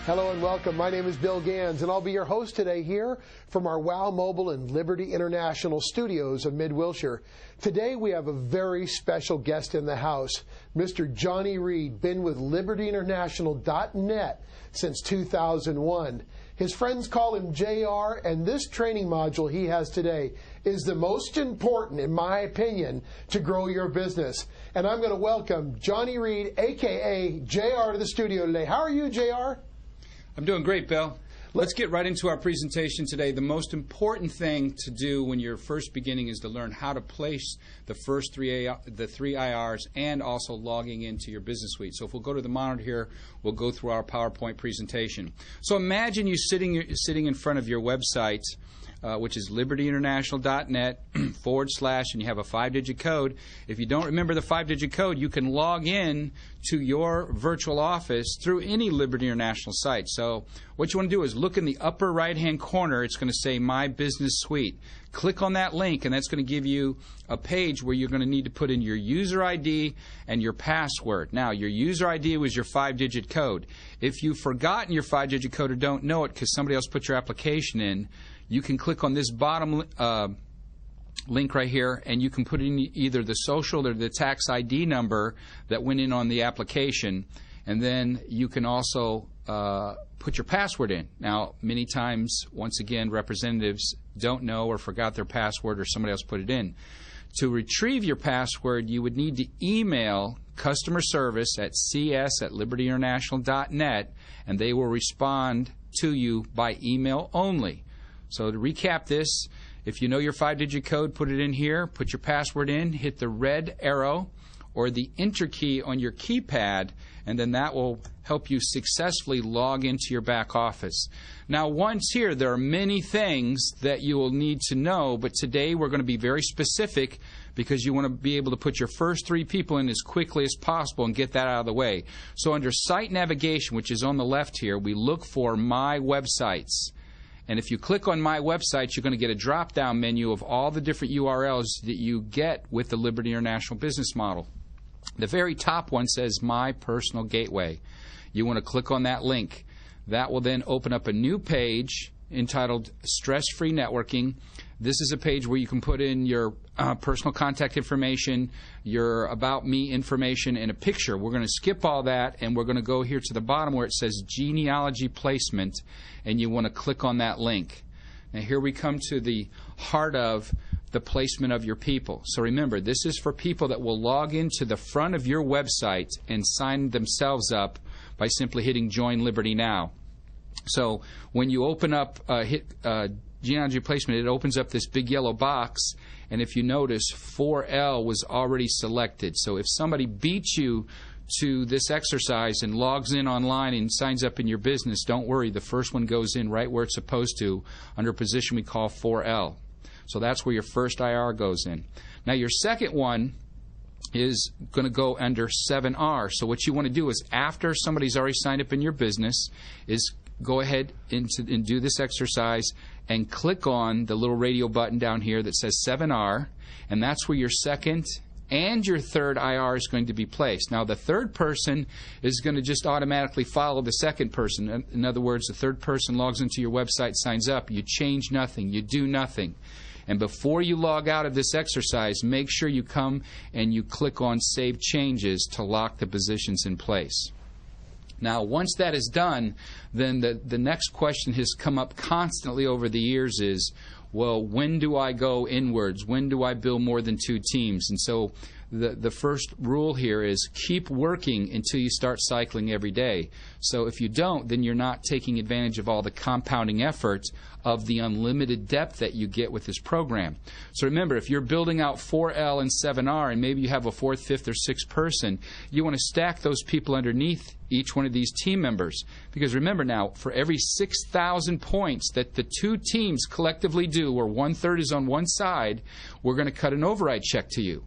Hello and welcome. My name is Bill Gans, and I'll be your host today here from our WOW Mobile and Liberty International studios of Mid-Wilshire. Today we have a very special guest in the house, Mr. Johnny Reed, been with LibertyInternational.net since 2001. His friends call him JR, and this training module he has today is the most important, in my opinion, to grow your business. And I'm going to welcome Johnny Reed, a.k.a. JR, to the studio today. How are you, JR? I'm doing great, Bill. Let's get right into our presentation today. The most important thing to do when you're first beginning is to learn how to place the first three IRs and also logging into your business suite. So if we'll go to the monitor here, we'll go through our PowerPoint presentation. So imagine you sitting in front of your website, which is libertyinternational.net / and you have a 5-digit code. If you don't remember the 5-digit code, you can log in to your virtual office through any Liberty International site. So what you want to do is look in the upper right-hand corner. It's going to say My Business Suite. Click on that link, and that's going to give you a page where you're going to need to put in your user ID and your password. Now, your user ID was your 5-digit code. If you've forgotten your 5-digit code or don't know it because somebody else put your application in, you can click on this bottom link right here, and you can put in either the social or the tax ID number that went in on the application, and then you can also put your password in. Now, many times, once again, representatives don't know or forgot their password or somebody else put it in. To retrieve your password, you would need to email customer service at cs@libertyinternational.net, and they will respond to you by email only. So to recap this, if you know your 5-digit code, put it in here, put your password in, hit the red arrow or the Enter key on your keypad, and then that will help you successfully log into your back office. Now, once here, there are many things that you will need to know, but today we're going to be very specific because you want to be able to put your first 3 people in as quickly as possible and get that out of the way. So under Site Navigation, which is on the left here, we look for My Websites. And if you click on My Websites, you're going to get a drop-down menu of all the different URLs that you get with the Liberty International business model. The very top one says My Personal Gateway. You want to click on that link. That will then open up a new page entitled Stress-Free Networking. This is a page where you can put in your personal contact information, your About Me information, and a picture. We're going to skip all that, and we're going to go here to the bottom where it says Genealogy Placement, and you want to click on that link. Now here we come to the heart of the placement of your people. So remember, this is for people that will log into the front of your website and sign themselves up by simply hitting Join Liberty Now. So when you open up, hit Genealogy Placement, it opens up this big yellow box, and if you notice, 4L was already selected. So if somebody beats you to this exercise and logs in online and signs up in your business, don't worry, the first one goes in right where it's supposed to under a position we call 4L. So that's where your first IR goes in. Now your second one is going to go under 7R. So what you want to do is after somebody's already signed up in your business is go ahead and do this exercise and click on the little radio button down here that says 7R, and that's where your second and your third IR is going to be placed. Now the third person is going to just automatically follow the second person. In other words, the third person logs into your website, signs up, you change nothing, you do nothing. And before you log out of this exercise, make sure you come and you click on Save Changes to lock the positions in place. Now, once that is done, then the next question has come up constantly over the years is, well, when do I go inwards? When do I build more than 2 teams? And so the first rule here is keep working until you start cycling every day. So if you don't, then you're not taking advantage of all the compounding effort of the unlimited depth that you get with this program. So remember, if you're building out 4L and 7R and maybe you have a 4th, 5th, or 6th person, you want to stack those people underneath each one of these team members. Because remember now, for every 6,000 points that the 2 teams collectively do, where 1/3 is on one side, we're going to cut an override check to you.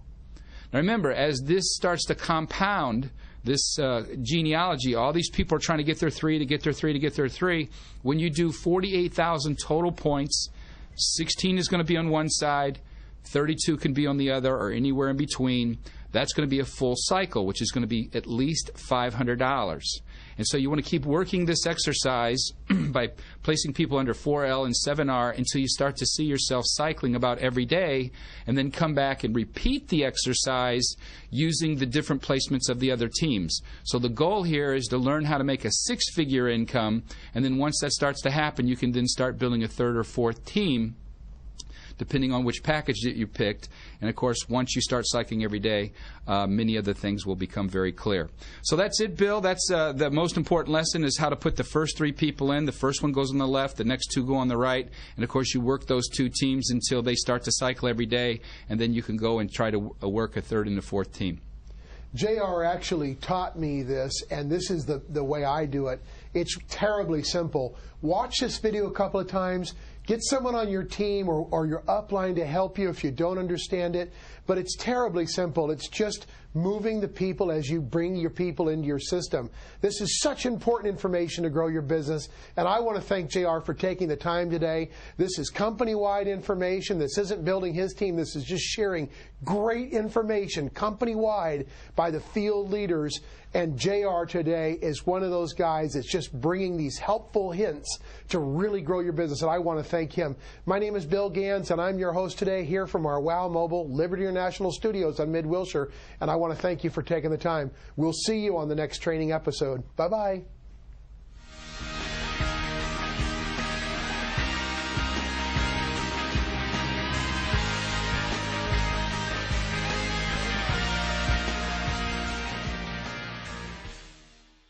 Now remember, as this starts to compound, this genealogy, all these people are trying to get their 3 to get their 3 to get their 3. When you do 48,000 total points, 16 is going to be on one side, 32 can be on the other, or anywhere in between. That's going to be a full cycle, which is going to be at least $500. And so you want to keep working this exercise by placing people under 4L and 7R until you start to see yourself cycling about every day, and then come back and repeat the exercise using the different placements of the other teams. So the goal here is to learn how to make a 6-figure income, and then once that starts to happen, you can then start building a 3rd or 4th team, depending on which package that you picked. And of course, once you start cycling every day, many other things will become very clear. So that's it, Bill. That's the most important lesson, is how to put the first 3 people in. The first one goes on the left, the next 2 go on the right. And of course, you work those 2 teams until they start to cycle every day, and then you can go and try to work a 3rd and a 4th team. JR actually taught me this, and this is the way I do it. It's terribly simple. Watch this video a couple of times. Get someone on your team or your upline to help you if you don't understand it. But it's terribly simple. It's just moving the people as you bring your people into your system. This is such important information to grow your business. And I want to thank JR for taking the time today. This is company-wide information. This isn't building his team. This is just sharing great information company-wide by the field leaders. And JR today is one of those guys that's just bringing these helpful hints to really grow your business. And I want to thank him. My name is Bill Gans, and I'm your host today here from our WOW Mobile Liberty International Studios on Mid-Wilshire. And I want to thank you for taking the time. We'll see you on the next training episode. Bye-bye.